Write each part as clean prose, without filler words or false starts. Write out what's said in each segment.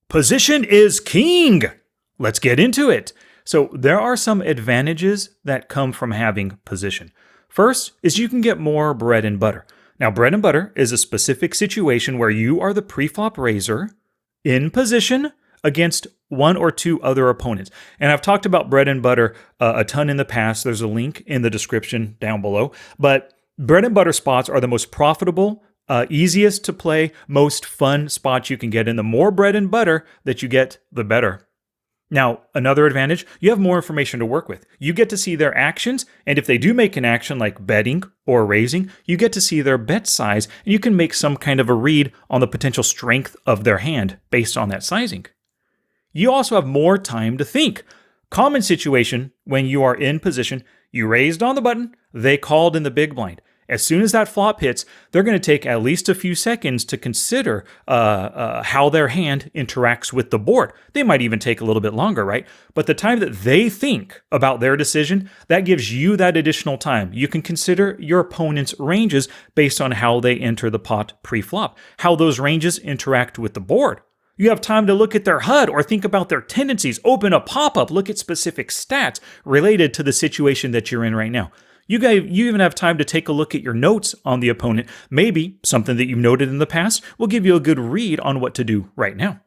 Position is king. Let's get into it. So there are some advantages that come from having position. First is you can get more bread and butter. Now, bread and butter is a specific situation where you are the pre-flop raiser in position against one or two other opponents. And I've talked about bread and butter a ton in the past. There's a link in the description down below. But bread and butter spots are the most profitable, easiest to play, most fun spots you can get. And the more bread and butter that you get, the better. Now, another advantage, you have more information to work with. You get to see their actions, and if they do make an action like betting or raising, you get to see their bet size, and you can make some kind of a read on the potential strength of their hand based on that sizing. You also have more time to think. Common situation when you are in position, you raised on the button, they called in the big blind. As soon as that flop hits, they're going to take at least a few seconds to consider how their hand interacts with the board. They might even take a little bit longer, right? But the time that they think about their decision, that gives you that additional time. You can consider your opponent's ranges based on how they enter the pot pre-flop, how those ranges interact with the board. You have time to look at their HUD or think about their tendencies, open a pop-up, look at specific stats related to the situation that you're in right now. You even have time to take a look at your notes on the opponent. Maybe something that you've noted in the past will give you a good read on what to do right now.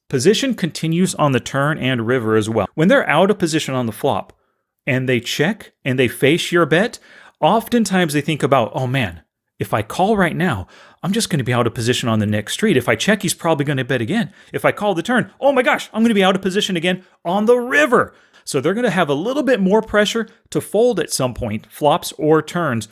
Position continues on the turn and river as well. When they're out of position on the flop and they check and they face your bet, oftentimes they think about, oh man, if I call right now, I'm just going to be out of position on the next street. If I check, he's probably going to bet again. If I call the turn, oh my gosh, I'm going to be out of position again on the river. So they're going to have a little bit more pressure to fold at some point, flops or turns,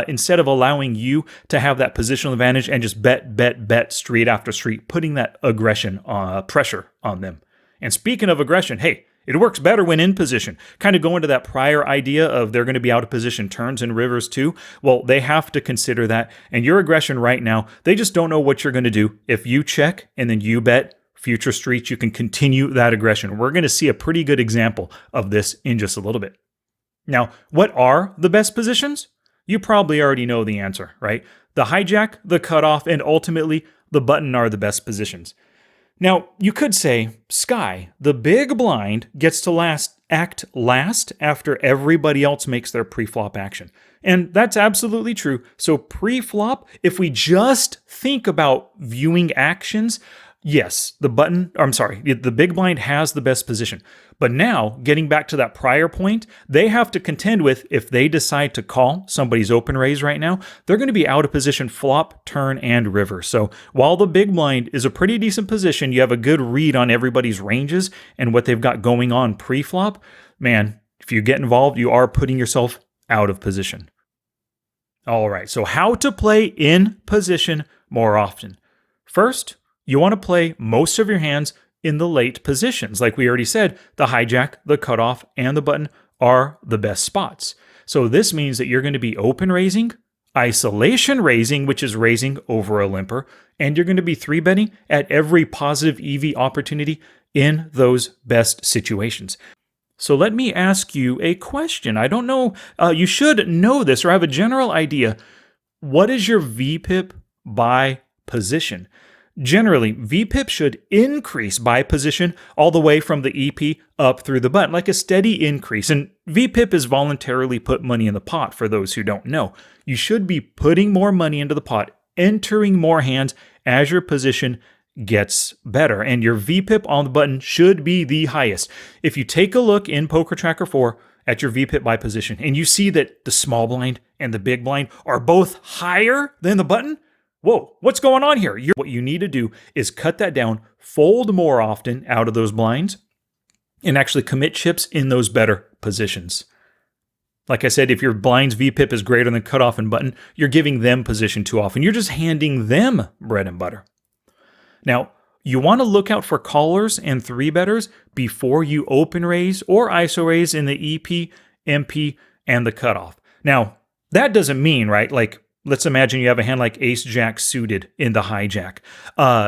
instead of allowing you to have that positional advantage and just bet street after street, putting that aggression, pressure on them. And speaking of aggression, hey, it works better when in position. Kind of going to that prior idea of they're going to be out of position turns and rivers too. Well, they have to consider that. And your aggression right now, they just don't know what you're going to do. If you check and then you bet, future streets, you can continue that aggression. We're going to see a pretty good example of this in just a little bit. Now, what are the best positions? You probably already know the answer, right? The hijack, the cutoff, and ultimately the button are the best positions. Now, you could say, Sky, the big blind gets to act last after everybody else makes their pre-flop action. And that's absolutely true. So pre-flop, if we just think about viewing actions, yes, the big blind has the best position. But now, getting back to that prior point, they have to contend with, if they decide to call somebody's open raise right now, they're going to be out of position flop, turn, and river. So while the big blind is a pretty decent position, you have a good read on everybody's ranges and what they've got going on pre-flop. Man, if you get involved, you are putting yourself out of position. All right, so how to play in position more often. First, you want to play most of your hands in the late positions. Like we already said, the hijack, the cutoff, and the button are the best spots. So this means that you're going to be open raising, isolation raising, which is raising over a limper, and you're going to be 3-betting at every positive EV opportunity in those best situations. So let me ask you a question. I don't know, you should know this or have a general idea. What is your VPIP by position? Generally, VPIP should increase by position all the way from the EP up through the button, like a steady increase. And VPIP is voluntarily put money in the pot for those who don't know. You should be putting more money into the pot, entering more hands as your position gets better. And your VPIP on the button should be the highest. If you take a look in Poker Tracker 4 at your VPIP by position, and you see that the small blind and the big blind are both higher than the button, whoa, what's going on here? What you need to do is cut that down, fold more often out of those blinds, and actually commit chips in those better positions. Like I said, if your blind's VPIP is greater than cutoff and button, you're giving them position too often. You're just handing them bread and butter. Now, you want to look out for callers and 3-betters before you open raise or ISO raise in the EP, MP, and the cutoff. Now, that doesn't mean, right, like, let's imagine you have a hand like ace-jack suited in the hijack.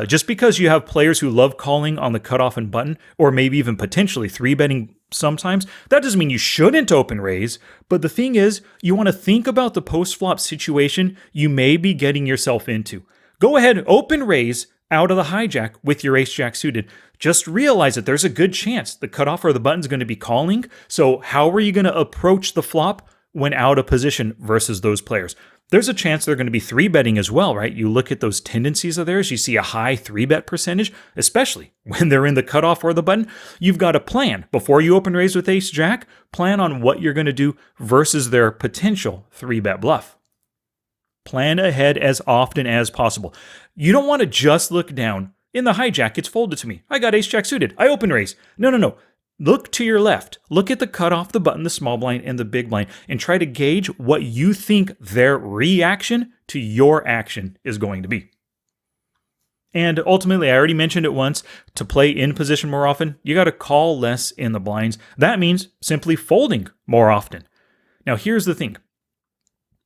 Just because you have players who love calling on the cutoff and button, or maybe even potentially 3-betting sometimes, that doesn't mean you shouldn't open raise. But the thing is, you want to think about the post-flop situation you may be getting yourself into. Go ahead, open raise out of the hijack with your ace-jack suited. Just realize that there's a good chance the cutoff or the button's going to be calling. So how are you going to approach the flop when out of position versus those players? There's a chance they're going to be 3-betting as well, right? You look at those tendencies of theirs, you see a high 3-bet percentage, especially when they're in the cutoff or the button. You've got a plan. Before you open raise with ace-jack, plan on what you're going to do versus their potential 3-bet bluff. Plan ahead as often as possible. You don't want to just look down. In the hijack, it's folded to me. I got ace-jack suited. I open raise. No. Look to your left. Look at the cutoff, the button, the small blind, and the big blind, and try to gauge what you think their reaction to your action is going to be. And ultimately, I already mentioned it once, to play in position more often, you got to call less in the blinds. That means simply folding more often. Now, here's the thing.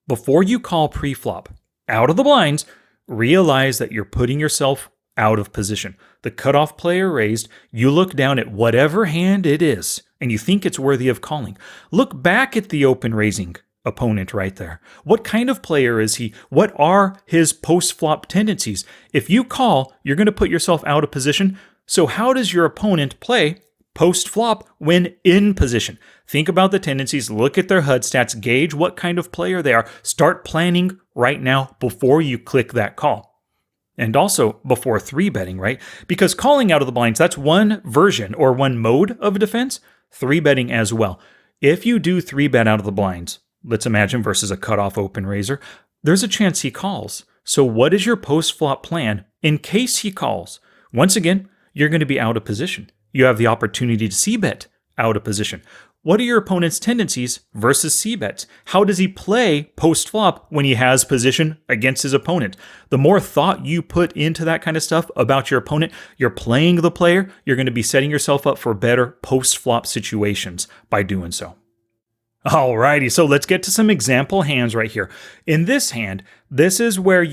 Before you call pre-flop out of the blinds, realize that you're putting yourself out of position. The cutoff player raised, you look down at whatever hand it is, and you think it's worthy of calling. Look back at the open raising opponent right there. What kind of player is he? What are his post-flop tendencies? If you call, you're going to put yourself out of position. So how does your opponent play post-flop when in position? Think about the tendencies, look at their HUD stats, gauge what kind of player they are. Start planning right now before you click that call. And also before 3-betting, right? Because calling out of the blinds, that's one version or one mode of defense. 3-betting as well. If you do 3-bet out of the blinds, let's imagine versus a cutoff open raiser, there's a chance he calls. So what is your post-flop plan in case he calls? Once again, you're going to be out of position. You have the opportunity to c-bet out of position. What are your opponent's tendencies versus c-bets? How does he play post-flop when he has position against his opponent? The more thought you put into that kind of stuff about your opponent, you're playing the player, you're going to be setting yourself up for better post-flop situations by doing so. Alrighty, so let's get to some example hands right here. In this hand, this is where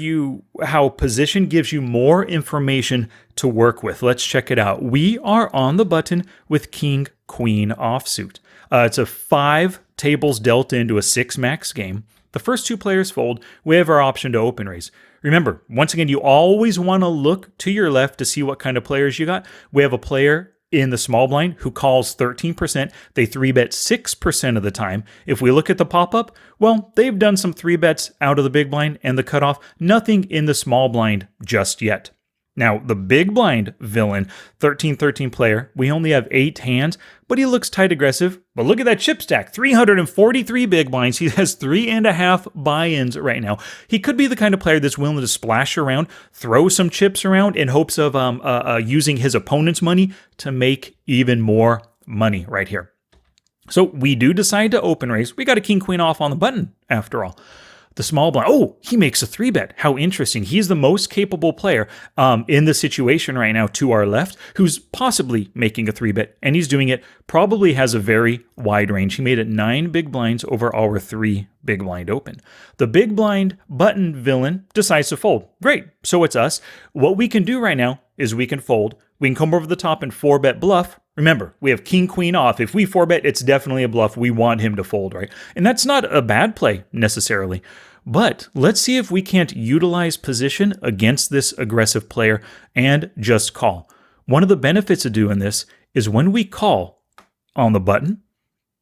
how position gives you more information to work with. Let's check it out. We are on the button with king, queen offsuit. It's a 5 tables dealt into a 6 max game. The first 2 players fold. We have our option to open raise. Remember, once again, you always want to look to your left to see what kind of players you got. We have a player in the small blind who calls 13%. They 3-bet 6% of the time. If we look at the pop-up, well, they've done some 3-bets out of the big blind and the cutoff. Nothing in the small blind just yet. Now, the big blind villain, 13-13 player, we only have 8 hands, but he looks tight aggressive. But look at that chip stack, 343 big blinds. He has 3.5 buy-ins right now. He could be the kind of player that's willing to splash around, throw some chips around in hopes of using his opponent's money to make even more money right here. So we do decide to open raise. We got a king-queen off on the button, after all. The small blind, oh, he makes a 3-bet. How interesting. He's the most capable player in the situation right now to our left who's possibly making a 3-bet, and he's doing it, probably has a very wide range. He made it 9 big blinds over our 3 big blind open. The big blind button villain decides to fold. Great, so it's us. What we can do right now is we can fold. We can come over the top and 4-bet bluff. Remember, we have king, queen off. If we 4-bet, it's definitely a bluff. We want him to fold, right? And that's not a bad play necessarily. But let's see if we can't utilize position against this aggressive player and just call. One of the benefits of doing this is when we call on the button,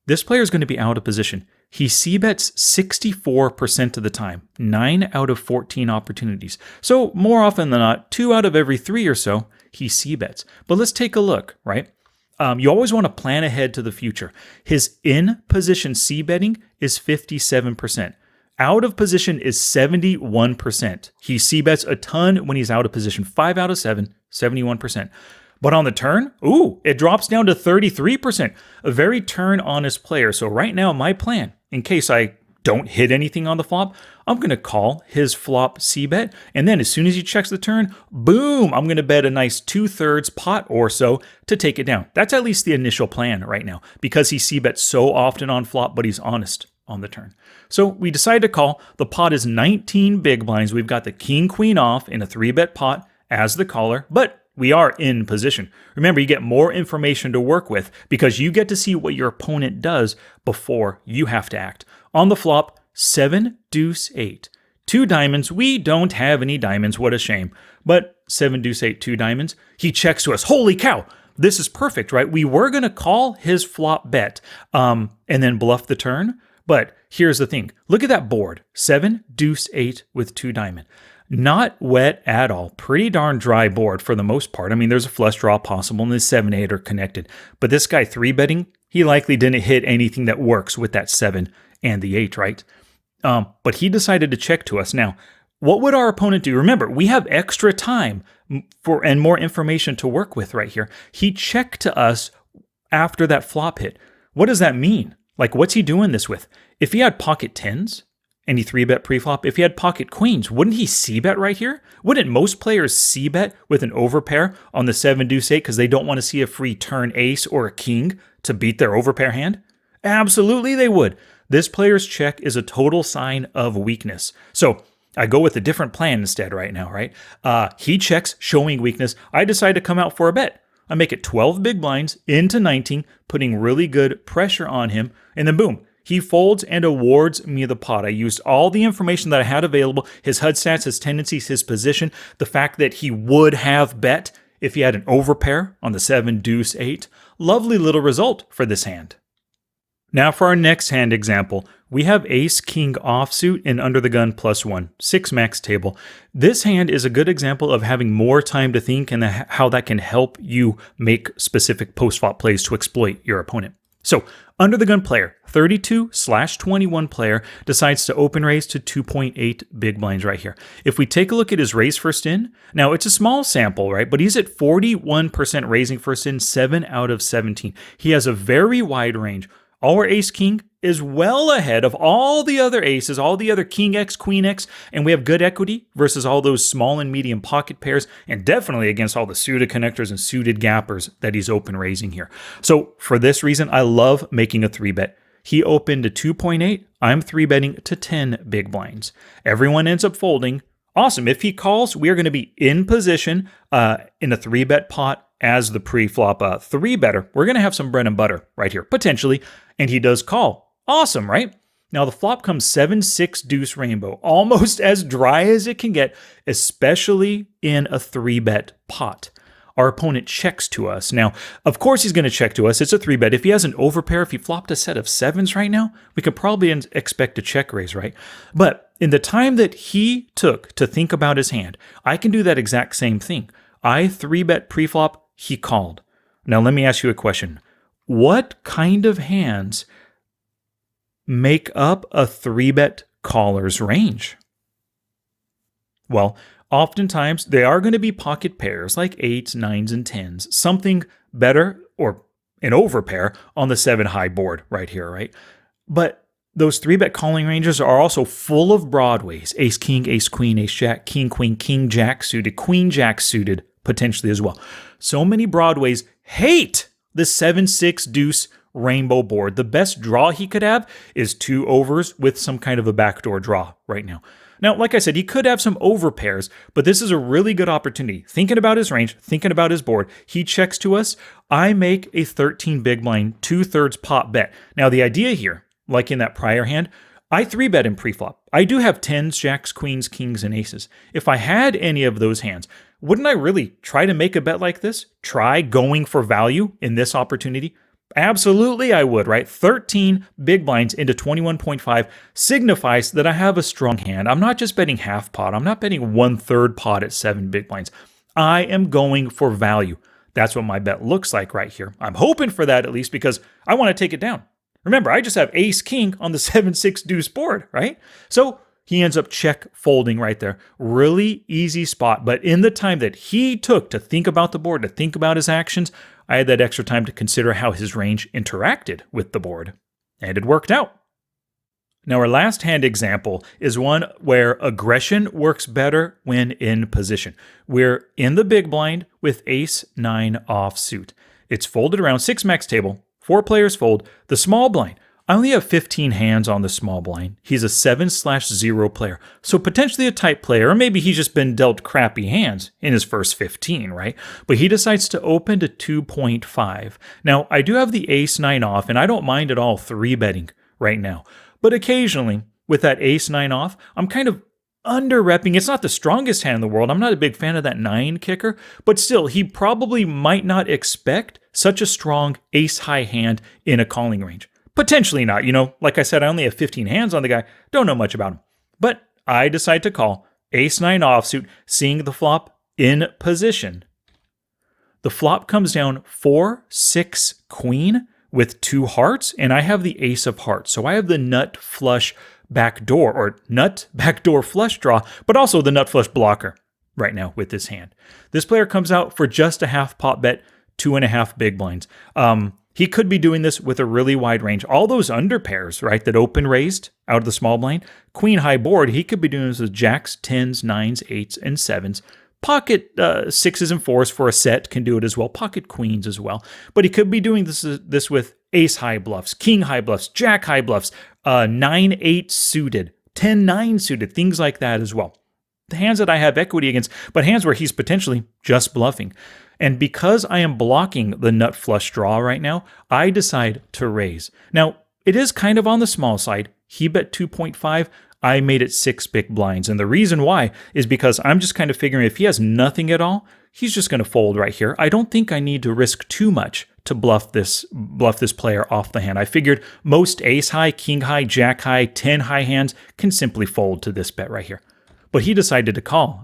this player is going to be out of position. He c-bets 64% of the time, 9 out of 14 opportunities. So more often than not, 2 out of every 3 or so, he c-bets. But let's take a look, right? You always want to plan ahead to the future. His in-position c-betting is 57%. Out of position is 71%. He c-bets a ton when he's out of position. 5 out of 7, 71%. But on the turn, it drops down to 33%. A very turn-honest player. So right now, my plan, in case I don't hit anything on the flop, I'm going to call his flop c-bet. And then as soon as he checks the turn, boom, I'm going to bet a nice 2/3 pot or so to take it down. That's at least the initial plan right now because he c-bets so often on flop, but he's honest on the turn. So we decide to call. The pot is 19 big blinds. We've got the king, queen off in a 3-bet pot as the caller, but we are in position. Remember, you get more information to work with because you get to see what your opponent does before you have to act. On the flop, 7, deuce, 8. 2 diamonds. We don't have any diamonds. What a shame. But 7 deuce 8 2 diamonds. He checks to us. Holy cow! This is perfect, right? We were going to call his flop bet and then bluff the turn. But here's the thing. Look at that board. 7 deuce 8 with 2 diamond. Not wet at all. Pretty darn dry board for the most part. I mean, there's a flush draw possible and the 7 8 are connected. But this guy 3-betting, he likely didn't hit anything that works with that 7 and the 8, right? But he decided to check to us. Now, what would our opponent do? Remember, we have extra time and more information to work with right here. He checked to us after that flop hit. What does that mean? Like, what's he doing this with? If he had pocket 10s and he 3-bet preflop, if he had pocket queens, wouldn't he c-bet right here? Wouldn't most players c-bet with an overpair on the 7 deuce 8 because they don't want to see a free turn ace or a king to beat their overpair hand? Absolutely they would. This player's check is a total sign of weakness. So I go with a different plan instead right now, right? He checks, showing weakness. I decide to come out for a bet. I make it 12 big blinds into 19, putting really good pressure on him. And then boom, he folds and awards me the pot. I used all the information that I had available, his HUD stats, his tendencies, his position, the fact that he would have bet if he had an overpair on the 7 deuce 8. Lovely little result for this hand. Now for our next hand example, we have ace king offsuit and under the gun +1, 6 max table. This hand is a good example of having more time to think and how that can help you make specific post-flop plays to exploit your opponent. So under the gun player, 32/21 player, decides to open raise to 2.8 big blinds right here. If we take a look at his raise first in, now it's a small sample, right? But he's at 41% raising first in, 7 out of 17. He has a very wide range. Our ace king is well ahead of all the other aces, all the other king X, queen X, and we have good equity versus all those small and medium pocket pairs, and definitely against all the suited connectors and suited gappers that he's open raising here. So for this reason, I love making a 3-bet. He opened to 2.8. I'm 3-betting to 10 big blinds. Everyone ends up folding. Awesome. If he calls, we are going to be in position in a 3-bet pot as the pre-flop 3-better. We're going to have some bread and butter right here, potentially, and he does call. Awesome, right? Now the flop comes 7-6 deuce rainbow, almost as dry as it can get, especially in a 3-bet pot. Our opponent checks to us. Now, of course he's going to check to us. It's a 3-bet. If he has an overpair, if he flopped a set of 7s right now, we could probably expect a check raise, right? But in the time that he took to think about his hand, I can do that exact same thing. I 3-bet preflop, he called. Now let me ask you a question. What kind of hands make up a 3-bet caller's range? Well, oftentimes they are going to be pocket pairs like 8s, 9s, and 10s. Something better or an overpair on the 7 high board right here, right? But those 3-bet calling ranges are also full of broadways. Ace, king, ace, queen, ace, jack, king, queen, king, jack suited, queen, jack suited potentially as well. So many broadways hate the 7-6 deuce rainbow board. The best draw he could have is 2 overs with some kind of a backdoor draw right now. Now, like I said, he could have some overpairs, but this is a really good opportunity. Thinking about his range, thinking about his board, he checks to us. I make a 13 big blind, 2/3 pot bet. Now, the idea here, like in that prior hand, I 3-bet in preflop. I do have 10s, jacks, queens, kings, and aces. If I had any of those hands, wouldn't I really try to make a bet like this? Try going for value in this opportunity? Absolutely I would, right? 13 big blinds into 21.5 signifies that I have a strong hand. I'm not just betting half pot. I'm not betting 1/3 pot at 7 big blinds. I am going for value. That's what my bet looks like right here. I'm hoping for that at least because I want to take it down. Remember, I just have ace king on the 7-6 deuce board, right? So he ends up check folding right there. Really easy spot. But in the time that he took to think about the board, to think about his actions, I had that extra time to consider how his range interacted with the board. And it worked out. Now our last hand example is one where aggression works better when in position. We're in the big blind with ace-9 offsuit. It's folded around 6 max table. 4 players fold. The small blind. I only have 15 hands on the small blind. He's a 7/0 player, so potentially a tight player, or maybe he's just been dealt crappy hands in his first 15, right? But he decides to open to 2.5. Now, I do have the ace-9 off, and I don't mind at all 3-betting right now. But occasionally, with that ace-9 off, I'm kind of under-repping. It's not the strongest hand in the world. I'm not a big fan of that 9 kicker, but still, he probably might not expect such a strong ace-high hand in a calling range. Potentially not. Like I said, I only have 15 hands on the guy. Don't know much about him. But I decide to call ace-9 offsuit, seeing the flop in position. The flop comes down 4-6 queen with 2 hearts, and I have the ace of hearts. So I have the nut flush backdoor, or nut backdoor flush draw, but also the nut flush blocker right now with this hand. This player comes out for just a half pot bet, 2.5 big blinds. He could be doing this with a really wide range. All those under pairs, right, that open raised out of the small blind, queen high board, he could be doing this with jacks, 10s, 9s, 8s, and 7s. Pocket 6s and 4s for a set can do it as well. Pocket queens as well. But he could be doing this with ace high bluffs, king high bluffs, jack high bluffs, 9-8 suited, 10-9 suited, things like that as well. The hands that I have equity against, but hands where he's potentially just bluffing. And because I am blocking the nut flush draw right now, I decide to raise. Now, it is kind of on the small side. He bet 2.5. I made it 6 big blinds. And the reason why is because I'm just kind of figuring if he has nothing at all, he's just going to fold right here. I don't think I need to risk too much to bluff this player off the hand. I figured most ace high, king high, jack high, 10 high hands can simply fold to this bet right here. But he decided to call.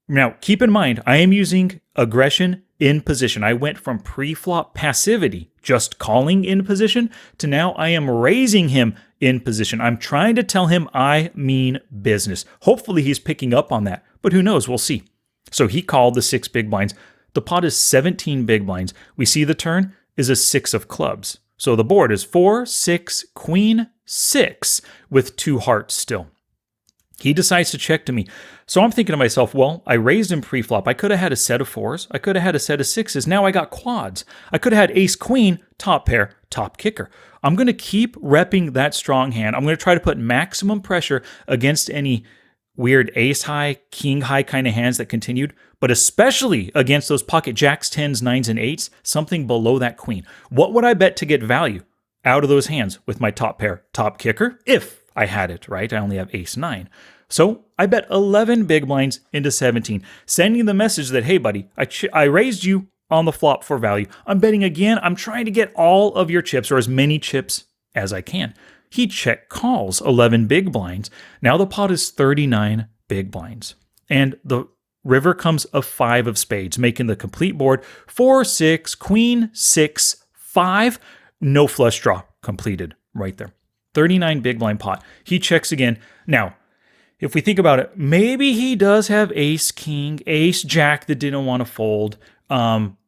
Now, keep in mind, I am using aggression in position. I went from pre-flop passivity, just calling in position, to now I am raising him in position. I'm trying to tell him I mean business. Hopefully he's picking up on that, but who knows? We'll see. So he called the 6 big blinds. The pot is 17 big blinds. We see the turn is a 6 of clubs. So the board is 4, 6, queen, 6 with 2 hearts still. He decides to check to me. So I'm thinking to myself, well, I raised him pre-flop. I could have had a set of 4s. I could have had a set of 6s. Now I got quads. I could have had ace-queen, top pair, top kicker. I'm going to keep repping that strong hand. I'm going to try to put maximum pressure against any weird ace-high, king-high kind of hands that continued, but especially against those pocket jacks, 10s, 9s, and 8s, something below that queen. What would I bet to get value out of those hands with my top pair, top kicker, if I had it, right? I only have ace-9. So I bet 11 big blinds into 17, sending the message that, hey, buddy, I raised you on the flop for value. I'm betting again. I'm trying to get all of your chips, or as many chips as I can. He check calls 11 big blinds. Now the pot is 39 big blinds. And the river comes a 5 of spades, making the complete board 4, 6, queen, 6, 5. No flush draw completed right there. 39 big blind pot. He checks again. Now, if we think about it, maybe he does have ace, king, ace, jack that didn't want to fold.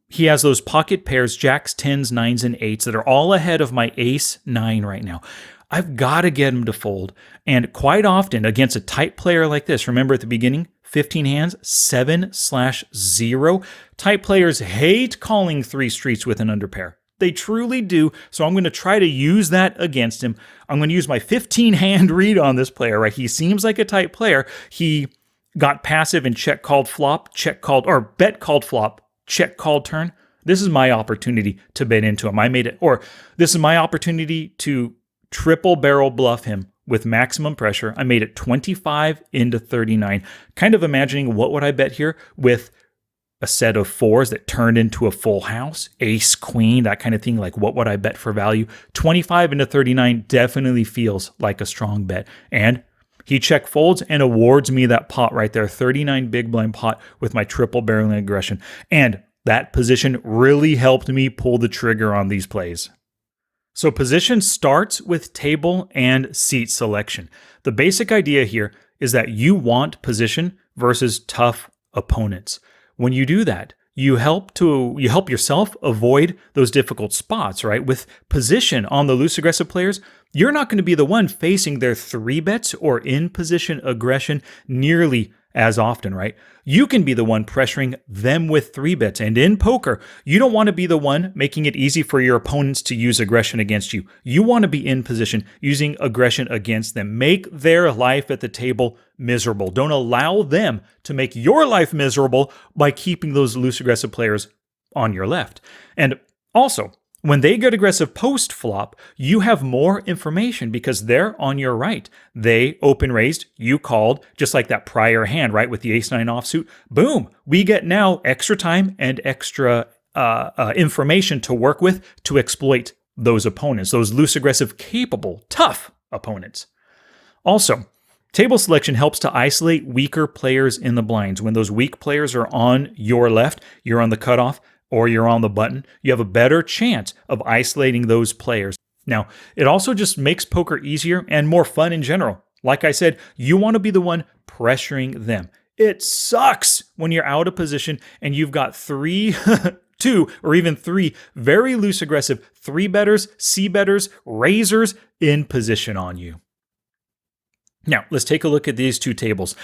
He has those pocket pairs, jacks, 10s, 9s, and 8s that are all ahead of my ace, 9 right now. I've got to get him to fold. And quite often against a tight player like this, remember at the beginning, 15 hands, 7/0. Tight players hate calling 3 streets with an underpair. They truly do. So I'm going to try to use that against him. I'm going to use my 15-hand read on this player, right? He seems like a tight player. He got passive and check called flop, check called, or bet called flop, check called turn. This is my opportunity to bet into him. I made it, or this is my opportunity to triple barrel bluff him with maximum pressure. I made it 25 into 39. Kind of imagining what would I bet here with a set of 4s that turned into a full house, ace, queen, that kind of thing. Like, what would I bet for value? 25 into 39 definitely feels like a strong bet. And he check folds and awards me that pot right there, 39 big blind pot with my triple barreling aggression. And that position really helped me pull the trigger on these plays. So position starts with table and seat selection. The basic idea here is that you want position versus tough opponents. When you do that, you help yourself avoid those difficult spots, right? With position on the loose aggressive players, you're not going to be the one facing their 3 bets or in position aggression nearly as often, right? You can be the one pressuring them with 3 bets. And in poker, you don't want to be the one making it easy for your opponents to use aggression against you. You want to be in position using aggression against them. Make their life at the table miserable. Don't allow them to make your life miserable by keeping those loose aggressive players on your left. And also, When they get aggressive post-flop, you have more information because they're on your right. They open raised, you called, just like that prior hand, right, with the ace-9 offsuit. Boom! We get now extra time and extra information to work with to exploit those opponents, those loose, aggressive, capable, tough opponents. Also, table selection helps to isolate weaker players in the blinds. When those weak players are on your left, you're on the cutoff, or you're on the button, you have a better chance of isolating those players. Now, it also just makes poker easier and more fun in general. Like I said, you want to be the one pressuring them. It sucks when you're out of position and you've got two or even three very loose aggressive 3-betters, C-betters, raisers in position on you. Now, let's take a look at these two tables.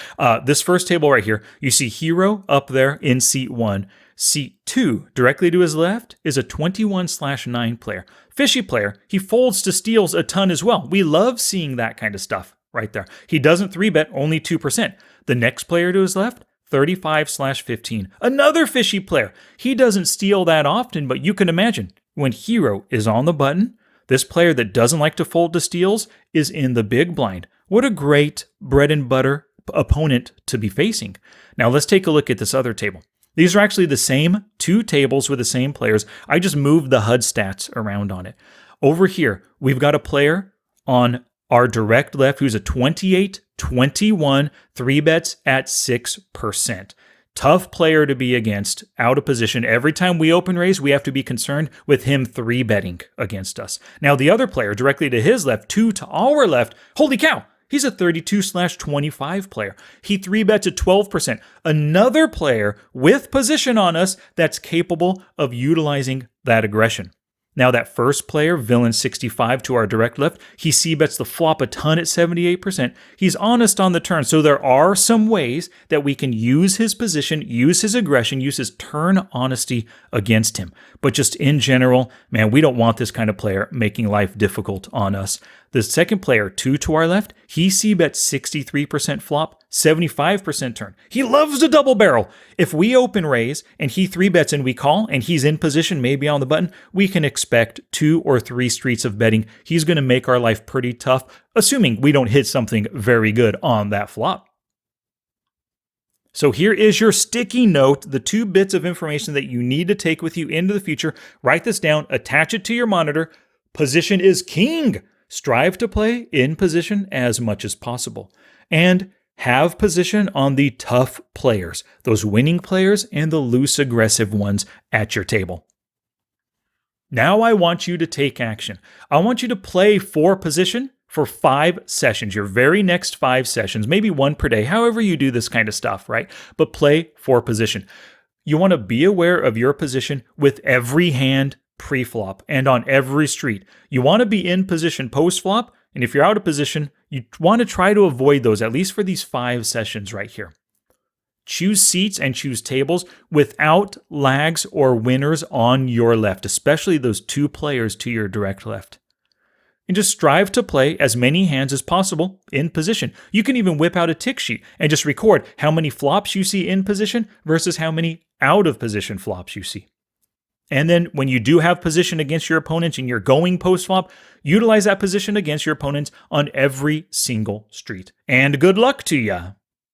This first table right here, you see Hero up there in seat 1. Seat 2, directly to his left, is a 21/9 player. Fishy player, he folds to steals a ton as well. We love seeing that kind of stuff right there. He doesn't 3-bet, only 2%. The next player to his left, 35/15. Another fishy player. He doesn't steal that often, but you can imagine, when Hero is on the button, this player that doesn't like to fold to steals is in the big blind. What a great bread and butter opponent to be facing. Now let's take a look at this other table. These are actually the same two tables with the same players. I just moved the HUD stats around on it. Over here, we've got a player on our direct left who's a 28-21, 3-bets at 6%. Tough player to be against, out of position. Every time we open raise, we have to be concerned with him 3-betting against us. Now, the other player directly to his left, 2 to our left, holy cow! He's a 32/25 player. He 3-bets at 12%. Another player with position on us that's capable of utilizing that aggression. Now that first player, Villain 65 to our direct left, he c-bets the flop a ton at 78%. He's honest on the turn, so there are some ways that we can use his position, use his aggression, use his turn honesty against him. But just in general, man, we don't want this kind of player making life difficult on us. The second player, 2 to our left, he c-bets 63% flop, 75% turn. He loves a double barrel. If we open raise and he 3-bets and we call and he's in position, maybe on the button, we can expect 2 or 3 streets of betting. He's going to make our life pretty tough, assuming we don't hit something very good on that flop. So here is your sticky note, the 2 bits of information that you need to take with you into the future. Write this down, attach it to your monitor. Position is king. Strive to play in position as much as possible. And have position on the tough players, those winning players and the loose aggressive ones at your table. Now I want you to take action. I want you to play for position for 5 sessions, your very next 5 sessions, maybe 1 per day, however you do this kind of stuff, right? But play for position. You want to be aware of your position with every hand pre-flop and on every street. You want to be in position post-flop, and if you're out of position, you want to try to avoid those, at least for these 5 sessions right here. Choose seats and choose tables without lags or winners on your left, especially those 2 players to your direct left. And just strive to play as many hands as possible in position. You can even whip out a tick sheet and just record how many flops you see in position versus how many out of position flops you see. And then when you do have position against your opponents and you're going post-flop, utilize that position against your opponents on every single street. And good luck to ya!